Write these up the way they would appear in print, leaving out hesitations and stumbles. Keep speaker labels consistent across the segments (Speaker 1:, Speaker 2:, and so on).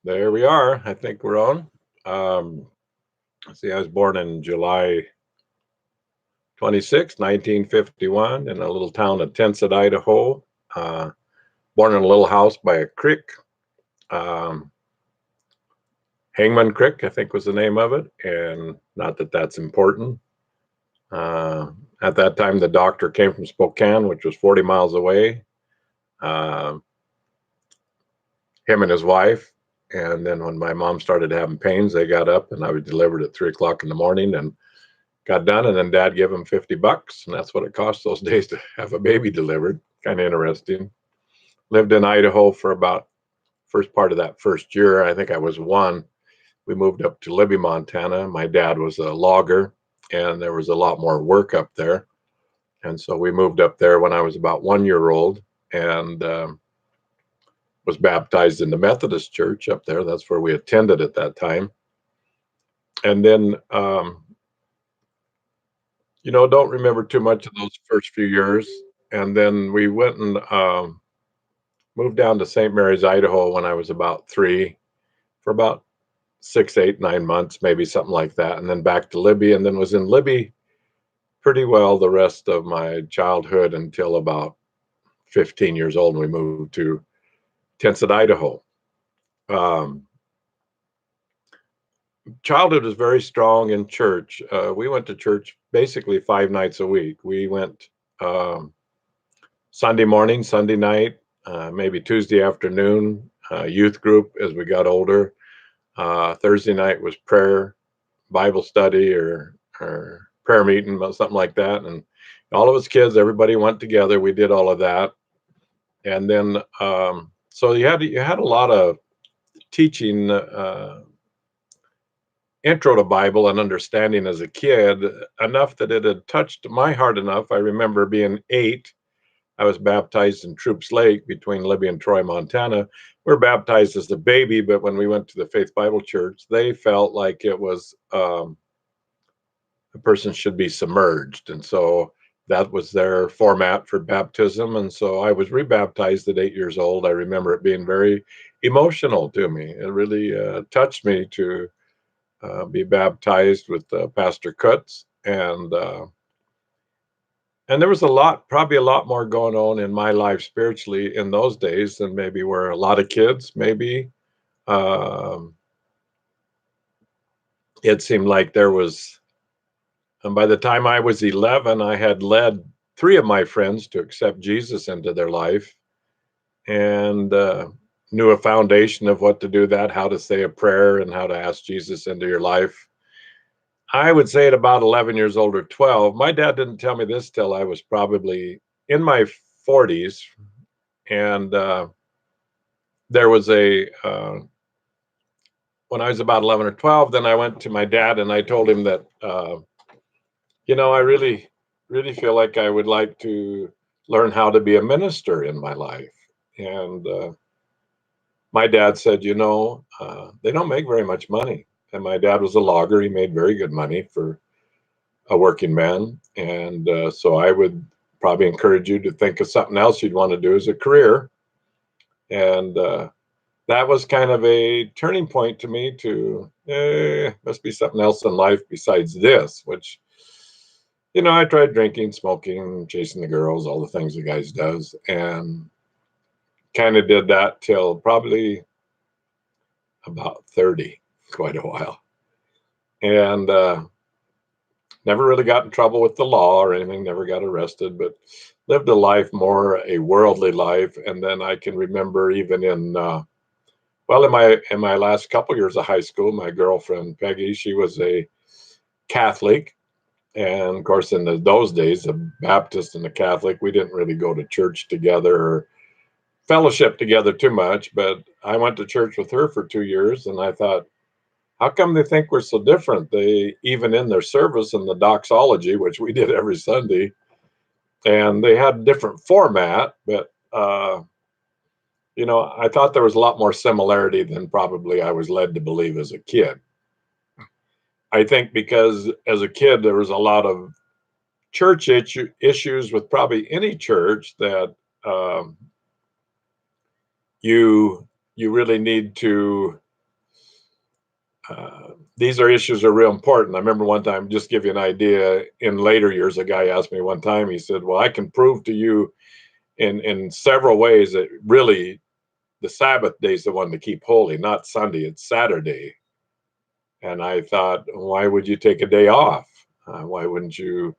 Speaker 1: There we are. I think we're on. Um, see, I was born in July 26, 1951, in a little town of Tensett, Idaho. Uh, Born in a little house by a creek. Um, Hangman Creek, I think was the name of it. And not that that's important. Uh, at that time, the doctor came from Spokane, which was 40 miles away. Uh, Him and his wife. And then when my mom started having pains, they got up and I was delivered at 3 o'clock in the morning and got done. And then dad gave him $50. And that's what it cost those days to have a baby delivered. Kind of interesting. Lived in Idaho for about first part of that first year. I think I was one. We moved up to Libby, Montana. My dad was a logger and there was a lot more work up there. And so we moved up there when I was about 1 year old and was baptized in the Methodist church up there. That's where we attended at that time. And then, don't remember too much of those first few years. And then we went and moved down to St. Mary's, Idaho when I was about three for about 6, 8, 9 months, maybe something like that. And then back to Libby and then was in Libby pretty well the rest of my childhood until about 15 years old. And we moved to Tensett, Idaho. Um, Childhood was very strong in church. We went to church basically 5 nights a week. We went um, Sunday morning, Sunday night, maybe Tuesday afternoon, youth group as we got older. Thursday night was prayer, Bible study, or prayer meeting, something like that. And all of us kids, everybody went together. We did all of that, and then so you had a lot of teaching. Intro to Bible and understanding as a kid, enough that it had touched my heart enough. I remember being 8. I was baptized in Troops Lake between Libby and Troy, Montana. We were baptized as a baby, but when we went to the Faith Bible Church, they felt like it was a person should be submerged. And so that was their format for baptism. And so I was rebaptized at 8 years old. I remember it being very emotional to me. It really touched me to be baptized with Pastor Kutz, and there was probably a lot more going on in my life spiritually in those days than maybe where a lot of kids maybe. Um, it seemed like there was, and by the time I was 11, I had led 3 of my friends to accept Jesus into their life, and knew a foundation of what to do that, how to say a prayer, and how to ask Jesus into your life. I would say at about 11 years old or 12. My dad didn't tell me this till I was probably in my 40s. And there was when I was about 11 or 12, then I went to my dad and I told him that, I really, really feel like I would like to learn how to be a minister in my life. And my dad said, they don't make very much money. And my dad was a logger. He made very good money for a working man. And so I would probably encourage you to think of something else you'd want to do as a career. And that was kind of a turning point to me to, must be something else in life besides this, which, I tried drinking, smoking, chasing the girls, all the things the guys does. And kind of did that till probably about 30, quite a while. And never really got in trouble with the law or anything, never got arrested, but lived a life more a worldly life. And then I can remember even in my last couple years of high school, my girlfriend Peggy, she was a Catholic. And of course, in those days, a Baptist and a Catholic, we didn't really go to church together or fellowship together too much. But I went to church with her for 2 years, and I thought, how come they think we're so different? They, even in their service and the doxology, which we did every Sunday, and they had a different format, but I thought there was a lot more similarity than probably I was led to believe as a kid. I think because as a kid there was a lot of church issues with probably any church that um, you really need to these are issues are real important. I remember one time, just give you an idea, in later years, a guy asked me one time, he said, well, I can prove to you in several ways that really the Sabbath day is the one to keep holy, not Sunday, it's Saturday. And I thought, why would you take a day off? Why wouldn't you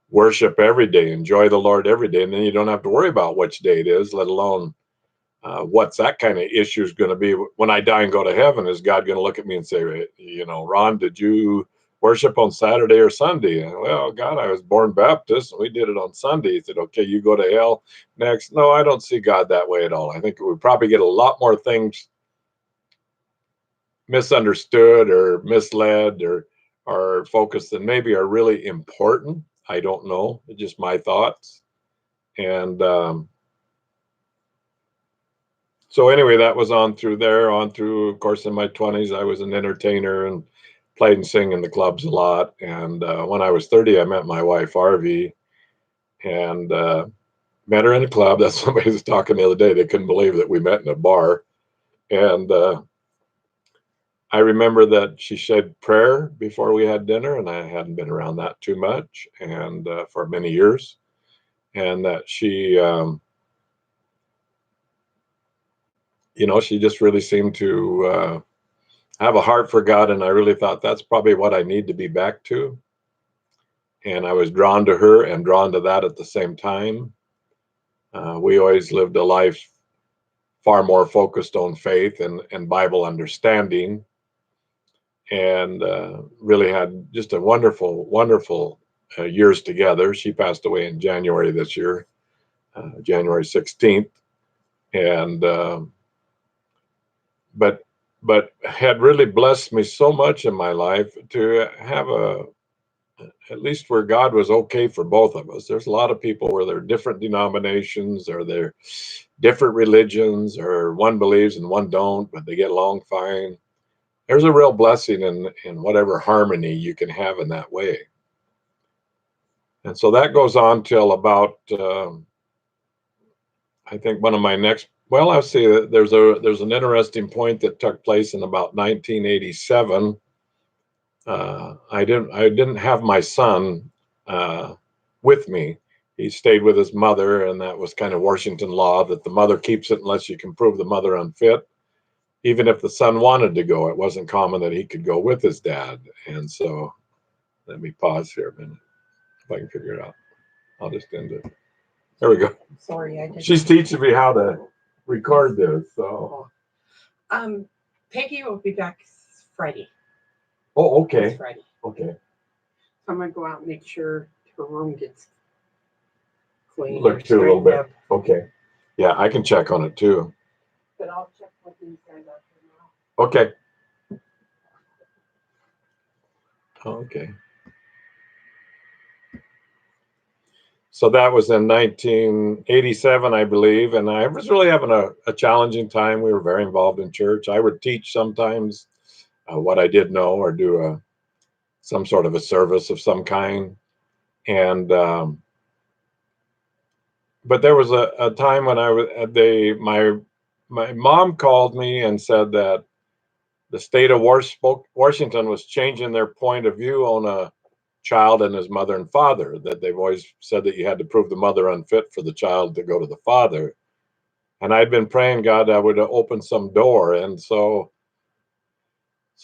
Speaker 1: worship every day, enjoy the Lord every day, and then you don't have to worry about which day it is, let alone what's that kind of issue is going to be when I die and go to heaven. Is God going to look at me and say, you know, Ron, did you worship on Saturday or Sunday? And, well, God, I was born Baptist and we did it on Sunday. He said, okay, you go to hell next. No, I don't see God that way at all. I think we probably get a lot more things misunderstood or misled or focused than maybe are really important. I don't know. It's just my thoughts. And so anyway, that was on through there, on through, of course, in my 20s, I was an entertainer and played and sing in the clubs a lot. And when I was 30, I met my wife, Arvie, and met her in a club. That's somebody was talking the other day. They couldn't believe that we met in a bar. And I remember that she said prayer before we had dinner, and I hadn't been around that too much and for many years. And that she, you know, she just really seemed to have a heart for God. And I really thought that's probably what I need to be back to. And I was drawn to her and drawn to that at the same time. We always lived a life far more focused on faith and Bible understanding, and really had just a wonderful, wonderful years together. She passed away in January this year, January 16th. And, but had really blessed me so much in my life to have at least where God was okay for both of us. There's a lot of people where they're different denominations or they're different religions, or one believes and one don't, but they get along fine. There's a real blessing in whatever harmony you can have in that way. And so that goes on till about, I think one of my next, well, I'll see that there's an interesting point that took place in about 1987. I didn't have my son with me. He stayed with his mother, and that was kind of Washington law that the mother keeps it unless you can prove the mother unfit. Even if the son wanted to go, it wasn't common that he could go with his dad. And so, let me pause here a minute if I can figure it out. I'll just end it. There we go.
Speaker 2: Sorry, I didn't.
Speaker 1: She's teaching me how to record this. So,
Speaker 2: Peggy will be back Friday.
Speaker 1: oh, okay,
Speaker 2: This Friday.
Speaker 1: okay.
Speaker 2: I'm gonna go out and make sure her room gets clean.
Speaker 1: Look through a little bit. Okay, yeah, I can check on it too.
Speaker 2: But I'll check with these guys out here now.
Speaker 1: Okay. Okay. So that was in 1987, I believe, and I was really having a challenging time. We were very involved in church. I would teach sometimes what I did know, or do some sort of a service of some kind. And but there was a time when my mom called me and said that the state of Washington was changing their point of view on a child and his mother and father, that they've always said that you had to prove the mother unfit for the child to go to the father. And I'd been praying God I would open some door. And so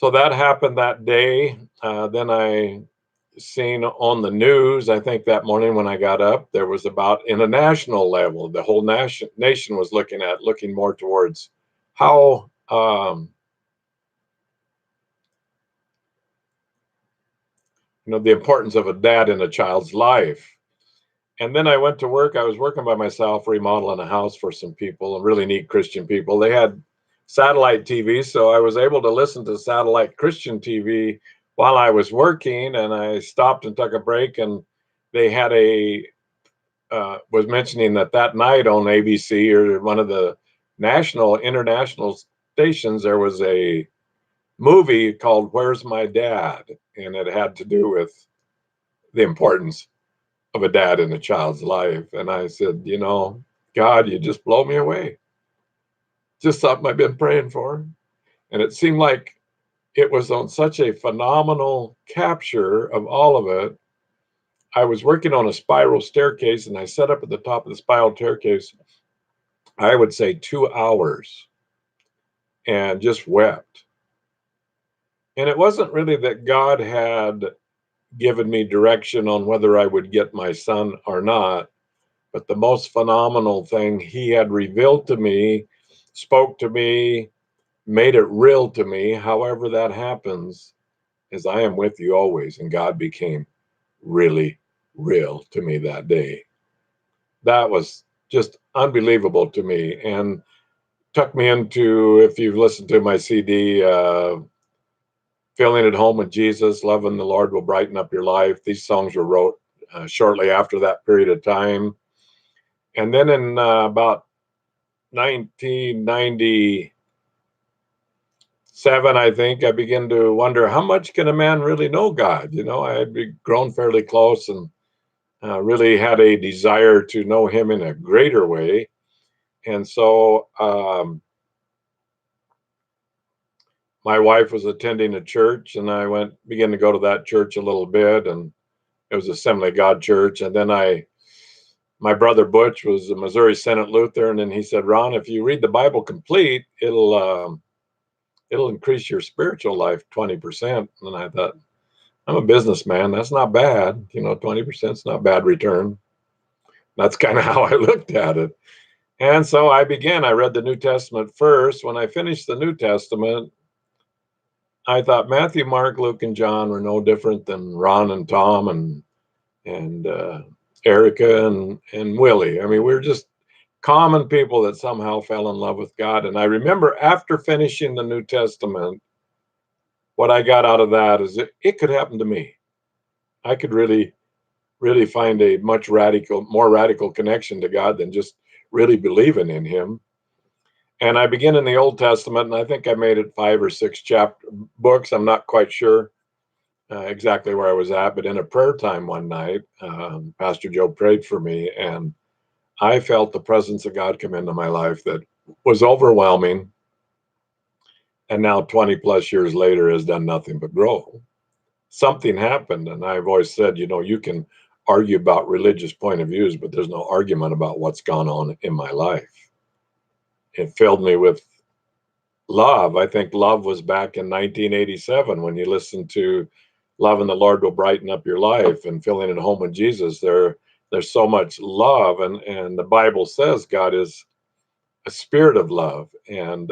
Speaker 1: that happened that day. Then I seen on the news, I think that morning when I got up, there was about, in a national level, the whole nation was looking more towards how the importance of a dad in a child's life. And then I went to work. I was working by myself, remodeling a house for some people, and really neat Christian people. They had satellite TV, so I was able to listen to satellite Christian TV while I was working. And I stopped and took a break, and they had was mentioning that night on ABC, or one of the international stations, there was a movie called Where's My Dad? And it had to do with the importance of a dad in a child's life. And I said, God, you just blow me away. Just something I've been praying for. And it seemed like it was on such a phenomenal capture of all of it. I was working on a spiral staircase, and I set up at the top of the spiral staircase, I would say 2 hours, and just wept. And it wasn't really that God had given me direction on whether I would get my son or not, but the most phenomenal thing, he had revealed to me, spoke to me, made it real to me. However that happens, is I am with you always. And God became really real to me that day. That was just unbelievable to me, and took me into, if you've listened to my CD, Feeling at Home with Jesus, Loving the Lord Will Brighten Up Your Life. These songs were wrote shortly after that period of time. And then in about 1997, I think, I began to wonder, how much can a man really know God? You know, I had grown fairly close, and really had a desire to know him in a greater way. And so my wife was attending a church, and I began to go to that church a little bit, and it was Assembly of God Church. And then my brother Butch was a Missouri Synod Lutheran, and he said, Ron, if you read the Bible complete, it'll increase your spiritual life 20%. And I thought, I'm a businessman. That's not bad. 20% is not bad return. That's kind of how I looked at it. And so I read the New Testament first. When I finished the New Testament, I thought Matthew, Mark, Luke, and John were no different than Ron and Tom and Erica and Willie. I mean, we're just common people that somehow fell in love with God. And I remember after finishing the New Testament, what I got out of that is it could happen to me. I could really, really find a more radical connection to God than just really believing in him. And I begin in the Old Testament, and I think I made it 5 or 6 books. I'm not quite sure exactly where I was at, but in a prayer time one night, Pastor Joe prayed for me, and I felt the presence of God come into my life that was overwhelming. And now 20 plus years later has done nothing but grow. Something happened, and I've always said, you can argue about religious point of views, but there's no argument about what's gone on in my life. It filled me with love. I think love was back in 1987 when you listen to Loving the Lord Will Brighten Up Your Life and Feeling at Home with Jesus. There's so much love, and the Bible says God is a spirit of love, and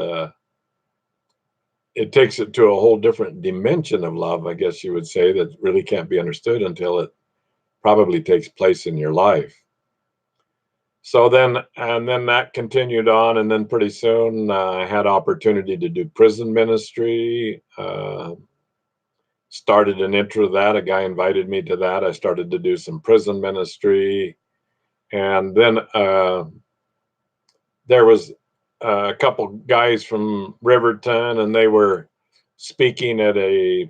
Speaker 1: it takes it to a whole different dimension of love, I guess you would say, that really can't be understood until it probably takes place in your life. So then that continued on, and then pretty soon I had opportunity to do prison ministry. Started an intro to that. A guy invited me to that. I started to do some prison ministry, and then there was a couple guys from Riverton, and they were speaking at a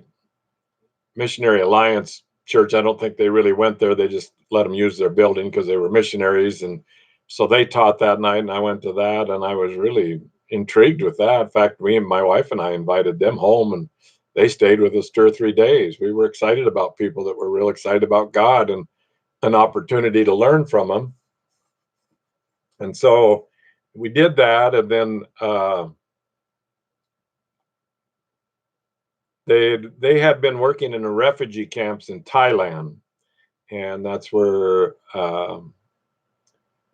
Speaker 1: Missionary Alliance church. I don't think they really went there. They just let them use their building because they were missionaries. And so they taught that night, and I went to that, and I was really intrigued with that. In fact, my wife and I invited them home, and they stayed with us 2 or 3 days. We were excited about people that were real excited about God and an opportunity to learn from them. And so we did that, and then they had been working in the refugee camps in Thailand, and that's where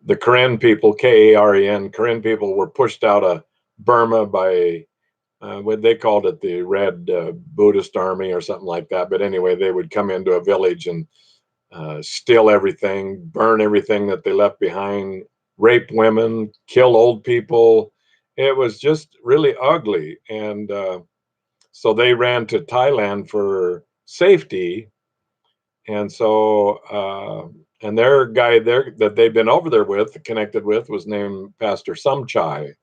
Speaker 1: the Karen people, Karen, Karen people were pushed out of Burma by what they called it, the Red Buddhist Army or something like that. But anyway, they would come into a village and steal everything, burn everything that they left behind, rape women, kill old people. It was just really ugly. And so they ran to Thailand for safety. And so, and their guy there that they'd been over there connected with, was named Pastor Sumchai.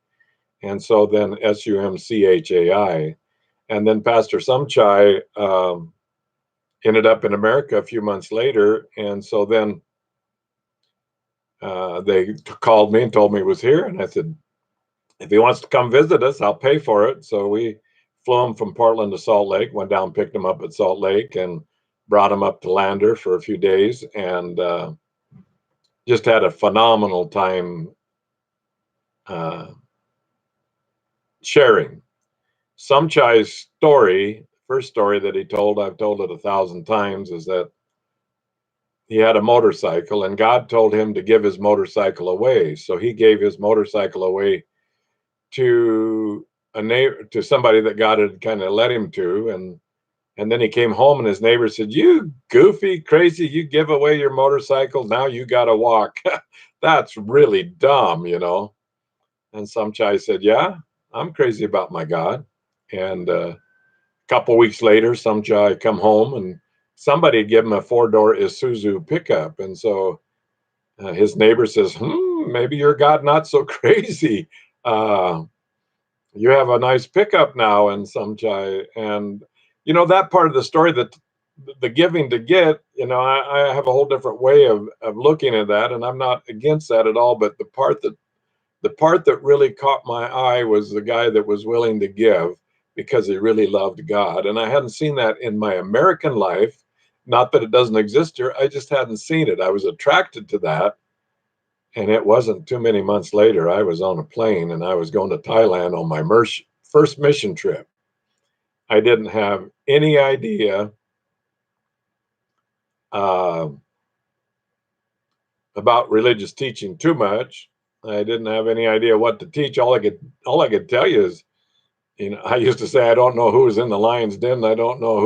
Speaker 1: And so then Sumchai. And then Pastor Sumchai ended up in America a few months later. And so then they called me and told me he was here. And I said, if he wants to come visit us, I'll pay for it. So we flew him from Portland to Salt Lake, went down, picked him up at Salt Lake, and brought him up to Lander for a few days, and just had a phenomenal time sharing. Samchai's story, first story that he told, I've told it 1,000 times, is that he had a motorcycle and God told him to give his motorcycle away. So he gave his motorcycle away to a neighbor, to somebody that God had kind of led him to. And then he came home and his neighbor said, "You goofy, crazy, you give away your motorcycle. Now you got to walk." That's really dumb, you know? And Samchai said, "Yeah, I'm crazy about my God." And a couple weeks later, Samchai come home and somebody had given him a 4-door Isuzu pickup. And so his neighbor says, maybe your God not so crazy. You have a nice pickup now. And Samchai, and you know, that part of the story, that the giving to get, you know, I have a whole different way of looking at that, and I'm not against that at all. But the part that really caught my eye was the guy that was willing to give because he really loved God. And I hadn't seen that in my American life. Not that it doesn't exist here, I just hadn't seen it. I was attracted to that. And it wasn't too many months later, I was on a plane and I was going to Thailand on my first mission trip. I didn't have any idea uh, about religious teaching too much. I didn't have any idea what to teach. All I could tell you is, you know, I used to say I don't know who was in the lion's den. I don't know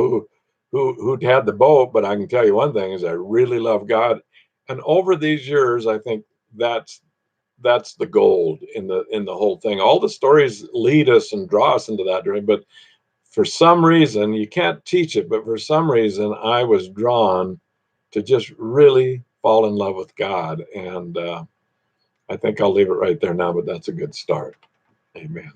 Speaker 1: who had the boat, but I can tell you one thing is I really love God. And over these years, I think that's the gold in the whole thing. All the stories lead us and draw us into that dream, but for some reason, you can't teach it, but for some reason I was drawn to just really fall in love with God. And I think I'll leave it right there now, but that's a good start. Amen.